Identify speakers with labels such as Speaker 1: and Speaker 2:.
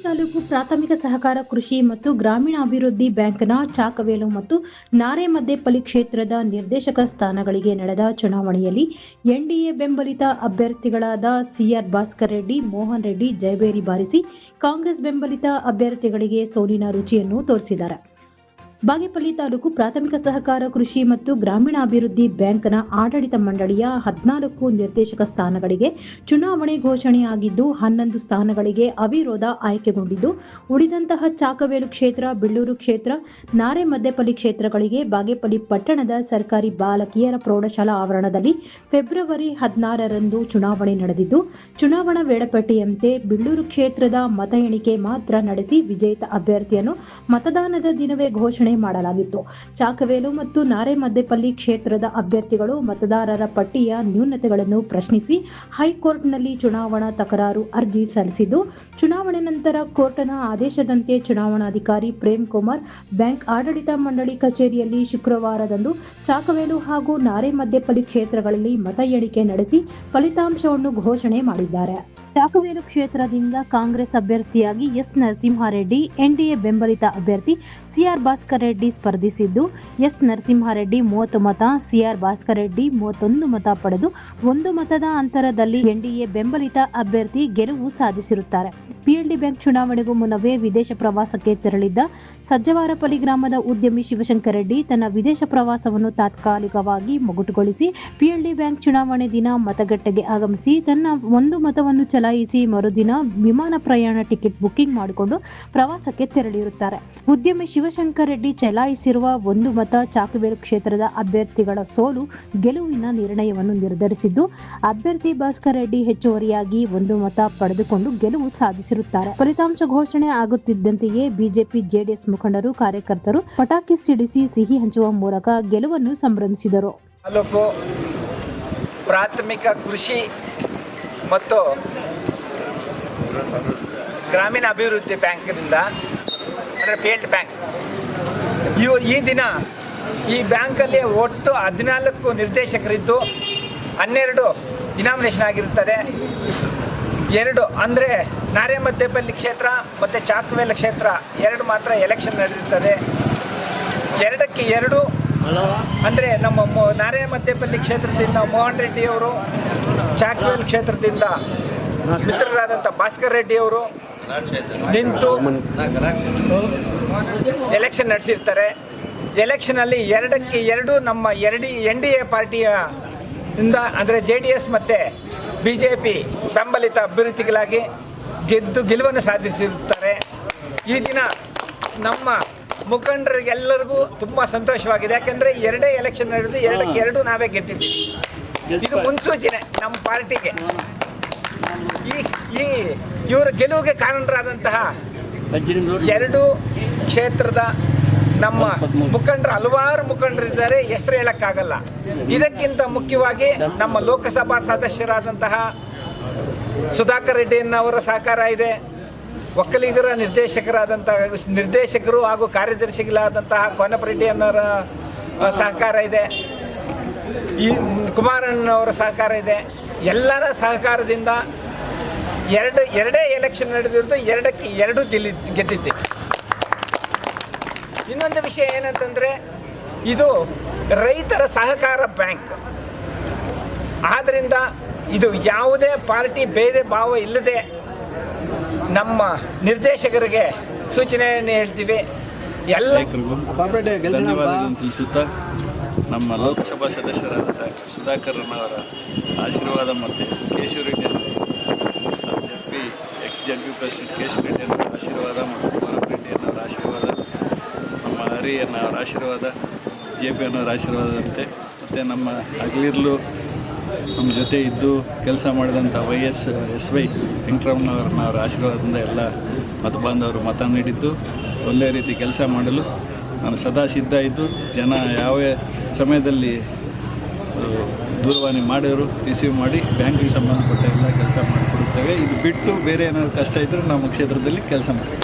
Speaker 1: ತಾಲೂಕು ಪ್ರಾಥಮಿಕ ಸಹಕಾರ ಕೃಷಿ ಮತ್ತು ಗ್ರಾಮೀಣಾಭಿವೃದ್ಧಿ ಬ್ಯಾಂಕ್ನ ಚಾಕವೇಲು ಮತ್ತು ನಾರೇಮದ್ದೆಪಲ್ಲಿ ಕ್ಷೇತ್ರದ ನಿರ್ದೇಶಕ ಸ್ಥಾನಗಳಿಗೆ ನಡೆದ ಚುನಾವಣೆಯಲ್ಲಿ ಎನ್ಡಿಎ ಬೆಂಬಲಿತ ಅಭ್ಯರ್ಥಿಗಳಾದ ಸಿಆರ್ ಭಾಸ್ಕರ್ ರೆಡ್ಡಿ, ಮೋಹನ್ ರೆಡ್ಡಿ ಜಯಬೇರಿ ಬಾರಿಸಿ ಕಾಂಗ್ರೆಸ್ ಬೆಂಬಲಿತ ಅಭ್ಯರ್ಥಿಗಳಿಗೆ ಸೋಲಿನ ರುಚಿಯನ್ನು ತೋರಿಸಿದ್ದಾರೆ. ಬಾಗೇಪಲ್ಲಿ ತಾಲೂಕು ಪ್ರಾಥಮಿಕ ಸಹಕಾರ ಕೃಷಿ ಮತ್ತು ಗ್ರಾಮೀಣಾಭಿವೃದ್ಧಿ ಬ್ಯಾಂಕ್ನ ಆಡಳಿತ ಮಂಡಳಿಯ 14 ನಿರ್ದೇಶಕ ಸ್ಥಾನಗಳಿಗೆ ಚುನಾವಣೆ ಘೋಷಣೆಯಾಗಿದ್ದು 11 ಸ್ಥಾನಗಳಿಗೆ ಅವಿರೋಧ ಆಯ್ಕೆಗೊಂಡಿದ್ದು, ಉಳಿದಂತಹ ಚಾಕವೇಲು ಕ್ಷೇತ್ರ, ಬಿಳ್ಳೂರು ಕ್ಷೇತ್ರ, ನಾರೇಮದ್ದೆಪಲ್ಲಿ ಕ್ಷೇತ್ರಗಳಿಗೆ ಬಾಗೇಪಲ್ಲಿ ಪಟ್ಟಣದ ಸರ್ಕಾರಿ ಬಾಲಕಿಯರ ಪ್ರೌಢಶಾಲಾ ಆವರಣದಲ್ಲಿ ಫೆಬ್ರವರಿ 16ರಂದು ಚುನಾವಣೆ ನಡೆದಿದ್ದು, ಚುನಾವಣಾ ವೇಳಾಪಟ್ಟಿಯಂತೆ ಬಿಳ್ಳೂರು ಕ್ಷೇತ್ರದ ಮತ ಎಣಿಕೆ ಮಾತ್ರ ನಡೆಸಿ ವಿಜೇತ ಅಭ್ಯರ್ಥಿಯನ್ನು ಮತದಾನದ ದಿನವೇ ಘೋಷಣೆ ಮಾಡಲಾಗಿತ್ತು. ಚಾಕವೇಲು ಮತ್ತು ನಾರೇಮದ್ದೆಪಲ್ಲಿ ಕ್ಷೇತ್ರದ ಅಭ್ಯರ್ಥಿಗಳು ಮತದಾರರ ಪಟ್ಟಿಯ ನ್ಯೂನತೆಗಳನ್ನು ಪ್ರಶ್ನಿಸಿ ಹೈಕೋರ್ಟ್ನಲ್ಲಿ ಚುನಾವಣಾ ತಕರಾರು ಅರ್ಜಿ ಸಲ್ಲಿಸಿದ್ದು, ಚುನಾವಣೆ ನಂತರ ಕೋರ್ಟ್ನ ಆದೇಶದಂತೆ ಚುನಾವಣಾಧಿಕಾರಿ ಪ್ರೇಮ್ ಕುಮಾರ್ ಬ್ಯಾಂಕ್ ಆಡಳಿತ ಮಂಡಳಿ ಕಚೇರಿಯಲ್ಲಿ ಶುಕ್ರವಾರದಂದು ಚಾಕವೇಲು ಹಾಗೂ ನಾರೇಮದ್ದೆಪಲ್ಲಿ ಕ್ಷೇತ್ರಗಳಲ್ಲಿ ಮತ ಎಣಿಕೆ ನಡೆಸಿ ಫಲಿತಾಂಶವನ್ನು ಘೋಷಣೆ ಮಾಡಿದ್ದಾರೆ. ಚಾಕವೇಲು ಕ್ಷೇತ್ರದಿಂದ ಕಾಂಗ್ರೆಸ್ ಅಭ್ಯರ್ಥಿಯಾಗಿ ಎಸ್ ನರಸಿಂಹಾರೆಡ್ಡಿ, ಎನ್ಡಿಎ ಬೆಂಬಲಿತ ಅಭ್ಯರ್ಥಿ ಸಿಆರ್ ಭಾಸ್ಕರ್ ರೆಡ್ಡಿ ಸ್ಪರ್ಧಿಸಿದ್ದು, ಎಸ್ ನರಸಿಂಹಾರೆಡ್ಡಿ 30 ಮತ, ಸಿಆರ್ ಭಾಸ್ಕರ್ ರೆಡ್ಡಿ 31 ಮತ ಪಡೆದು 1 ಮತದ ಅಂತರದಲ್ಲಿ ಎನ್ಡಿಎ ಬೆಂಬಲಿತ ಅಭ್ಯರ್ಥಿ ಗೆಲುವು ಸಾಧಿಸಿರುತ್ತಾರೆ. ಪಿಎಲ್ಡಿ ಬ್ಯಾಂಕ್ ಚುನಾವಣೆಗೂ ಮುನ್ನವೇ ವಿದೇಶ ಪ್ರವಾಸಕ್ಕೆ ತೆರಳಿದ್ದ ಸಜ್ಜವಾರಪಲ್ಲಿ ಗ್ರಾಮದ ಉದ್ಯಮಿ ಶಿವಶಂಕರ್ ರೆಡ್ಡಿ ತನ್ನ ವಿದೇಶ ಪ್ರವಾಸವನ್ನು ತಾತ್ಕಾಲಿಕವಾಗಿ ಮೊಟಕುಗೊಳಿಸಿ ಪಿಎಲ್ಡಿ ಬ್ಯಾಂಕ್ ಚುನಾವಣೆ ದಿನ ಮತಗಟ್ಟೆಗೆ ಆಗಮಿಸಿ ತನ್ನ 1 ಮತವನ್ನು ಚಲಾಯಿಸಿ ಮರುದಿನ ವಿಮಾನ ಪ್ರಯಾಣ ಟಿಕೆಟ್ ಬುಕಿಂಗ್ ಮಾಡಿಕೊಂಡು ಪ್ರವಾಸಕ್ಕೆ ತೆರಳಿರುತ್ತಾರೆ. ಉದ್ಯಮಿ ಶಿವಶಂಕರ್ ರೆಡ್ಡಿ ಚಲಾಯಿಸಿರುವ 1 ಮತ ಚಾಕವೇಲು ಕ್ಷೇತ್ರದ ಅಭ್ಯರ್ಥಿಗಳ ಸೋಲು ಗೆಲುವಿನ ನಿರ್ಣಯವನ್ನು ನಿರ್ಧರಿಸಿದ್ದು, ಅಭ್ಯರ್ಥಿ ಭಾಸ್ಕರ್ ರೆಡ್ಡಿ ಹೆಚ್ಚುವರಿಯಾಗಿ 1 ಮತ ಪಡೆದುಕೊಂಡು ಗೆಲುವು ಸಾಧಿಸಿರುತ್ತಾರೆ. ಫಲಿತಾಂಶ ಘೋಷಣೆ ಆಗುತ್ತಿದ್ದಂತೆಯೇ ಬಿಜೆಪಿ ಜೆಡಿಎಸ್ ಮುಖಂಡರು, ಕಾರ್ಯಕರ್ತರು ಪಟಾಕಿ ಸಿಡಿಸಿ ಸಿಹಿ ಹಂಚುವ ಮೂಲಕ ಗೆಲುವನ್ನು ಸಂಭ್ರಮಿಸಿದರು.
Speaker 2: ತಾಲೂಕು ಪ್ರಾಥಮಿಕ ಕೃಷಿ ಮತ್ತು ಗ್ರಾಮೀಣ ಅಭಿವೃದ್ಧಿ ಬ್ಯಾಂಕಿನಿಂದ ಅಂದರೆ ಪಿಎಲ್ಡಿ ಬ್ಯಾಂಕ್ ಈ ದಿನ ಈ ಬ್ಯಾಂಕಲ್ಲಿ ಒಟ್ಟು 14 ನಿರ್ದೇಶಕರಿದ್ದು 12 ಇನಾಮಿನೇಷನ್ ಆಗಿರುತ್ತದೆ. 2 ಅಂದರೆ ನಾರೇಮದ್ದೆಪಲ್ಲಿ ಕ್ಷೇತ್ರ ಮತ್ತು ಚಾಕವೇಲು ಕ್ಷೇತ್ರ 2 ಮಾತ್ರ ಎಲೆಕ್ಷನ್ ನಡೆದಿರ್ತದೆ. 2ಕ್ಕೆ 2 ಅಂದರೆ ನಮ್ಮ ನಾರೇಮದ್ದೆಪಲ್ಲಿ ಕ್ಷೇತ್ರದಿಂದ ಮೋಹನ್ ರೆಡ್ಡಿ ಅವರು, ಚಾಕವೇಲು ಕ್ಷೇತ್ರದಿಂದ ಮಿತ್ರರಾದಂಥ ಭಾಸ್ಕರ್ ರೆಡ್ಡಿ ಅವರು ನಿಂತು ಎಲೆಕ್ಷನ್ ನಡೆಸಿರ್ತಾರೆ. ಎಲೆಕ್ಷನಲ್ಲಿ 2ಕ್ಕೆ 2 ನಮ್ಮ ಎನ್ಡಿಎ ಪಾರ್ಟಿಯ ಇಂದ ಅಂದರೆ JDS ಮತ್ತು BJP ಬೆಂಬಲಿತ ಅಭ್ಯರ್ಥಿಗಳಾಗಿ ಗೆಲುವನ್ನು ಸಾಧಿಸಿರುತ್ತಾರೆ. ಈ ದಿನ ನಮ್ಮ ಮುಖಂಡರಿಗೆಲ್ಲರಿಗೂ ತುಂಬ ಸಂತೋಷವಾಗಿದೆ. ಯಾಕೆಂದರೆ 2 ಎಲೆಕ್ಷನ್ ನಡೆದು 2ಕ್ಕೆ 2 ನಾವೇ ಗೆದ್ದಿದ್ದೀವಿ. ಇದು ಮುನ್ಸೂಚನೆ ನಮ್ಮ ಪಾರ್ಟಿಗೆ. ಈ ಇವರ ಗೆಲುವಿಗೆ ಕಾರಣರಾದಂತಹ 2 ಕ್ಷೇತ್ರದ ನಮ್ಮ ಮುಖಂಡರು, ಹಲವಾರು ಮುಖಂಡರಿದ್ದಾರೆ, ಹೆಸರು ಹೇಳೋಕ್ಕಾಗಲ್ಲ. ಇದಕ್ಕಿಂತ ಮುಖ್ಯವಾಗಿ ನಮ್ಮ ಲೋಕಸಭಾ ಸದಸ್ಯರಾದಂತಹ ಸುಧಾಕರ್ ರೆಡ್ಡಿಯನ್ನವರ ಸಹಕಾರ ಇದೆ. ಒಕ್ಕಲಿಗರ ನಿರ್ದೇಶಕರು ಹಾಗೂ ಕಾರ್ಯದರ್ಶಿಗಳಾದಂತಹ ಕೋನಪರೆಡ್ಡಿಯನ್ನವರ ಸಹಕಾರ ಇದೆ. ಈ ಕುಮಾರಣ್ಣವರ ಸಹಕಾರ ಇದೆ. ಎಲ್ಲರ ಸಹಕಾರದಿಂದ 2 ಎಲೆಕ್ಷನ್ ನಡೆದಿರೋದು 2ಕ್ಕೆ 2 ಗೆದ್ದಿದ್ದೀವಿ. ಇನ್ನೊಂದು ವಿಷಯ ಏನಂತಂದರೆ, ಇದು ರೈತರ ಸಹಕಾರ ಬ್ಯಾಂಕ್ ಆದ್ದರಿಂದ ಇದು ಯಾವುದೇ ಪಾರ್ಟಿ ಭೇದ ಭಾವ ಇಲ್ಲದೆ ನಮ್ಮ ನಿರ್ದೇಶಕರಿಗೆ ಸೂಚನೆಯನ್ನು ಹೇಳ್ತೀವಿ. ಎಲ್ಲ
Speaker 3: ಧನ್ಯವಾದಗಳನ್ನು ತಿಳಿಸುತ್ತಾ ನಮ್ಮ ಲೋಕಸಭಾ ಸದಸ್ಯರಾದ ಡಾಕ್ಟರ್ ಸುಧಾಕರ್ನವರ ಆಶೀರ್ವಾದ ಮತ್ತು ಕೇಶವ ರೆಡ್ಡಿ ಎಕ್ಸ್-ಜಡ್ಪಿ ಪ್ರೆಸಿಡೆಂಟ್ ಕೇಶವ ರೆಡ್ಡಿಯವರ ಆಶೀರ್ವಾದ ಮತ್ತು ಕುಮಾರ ರೆಡ್ಡಿಯವರ ಆಶೀರ್ವಾದ, ನಮ್ಮ ಹರಿಯನ್ನವರ ಆಶೀರ್ವಾದ, JP ಅನ್ನೋರ ಆಶೀರ್ವಾದದಂತೆ ಮತ್ತು ನಮ್ಮ ಹಗಲಿರಲು ನಮ್ಮ ಜೊತೆ ಇದ್ದು ಕೆಲಸ ಮಾಡಿದಂಥ SY ವೆಂಕಟರಮಣವರ ಆಶೀರ್ವಾದದಿಂದ ಎಲ್ಲ ಮತಬಾಂಧವರು ಮತ ನೀಡಿದ್ದು ಒಳ್ಳೆಯ ರೀತಿ ಕೆಲಸ ಮಾಡಲು ನಾನು ಸದಾ ಸಿದ್ಧ ಇದ್ದು, ಜನ ಯಾವ ಸಮಯದಲ್ಲಿ ದೂರವಾಣಿ ಮಾಡಿದ್ರು ರಿಸೀವ್ ಮಾಡಿ ಬ್ಯಾಂಕಿಗೆ ಸಂಬಂಧಪಟ್ಟ ಎಲ್ಲ ಕೆಲಸ ಮಾಡಿಕೊಡುತ್ತೇವೆ. ಇದು ಬಿಟ್ಟು ಬೇರೆ ಏನಾದರೂ ಕಷ್ಟ ಇದ್ದರೂ ನಮ್ಮ ಕ್ಷೇತ್ರದಲ್ಲಿ ಕೆಲಸ ಮಾಡ್ತೀವಿ.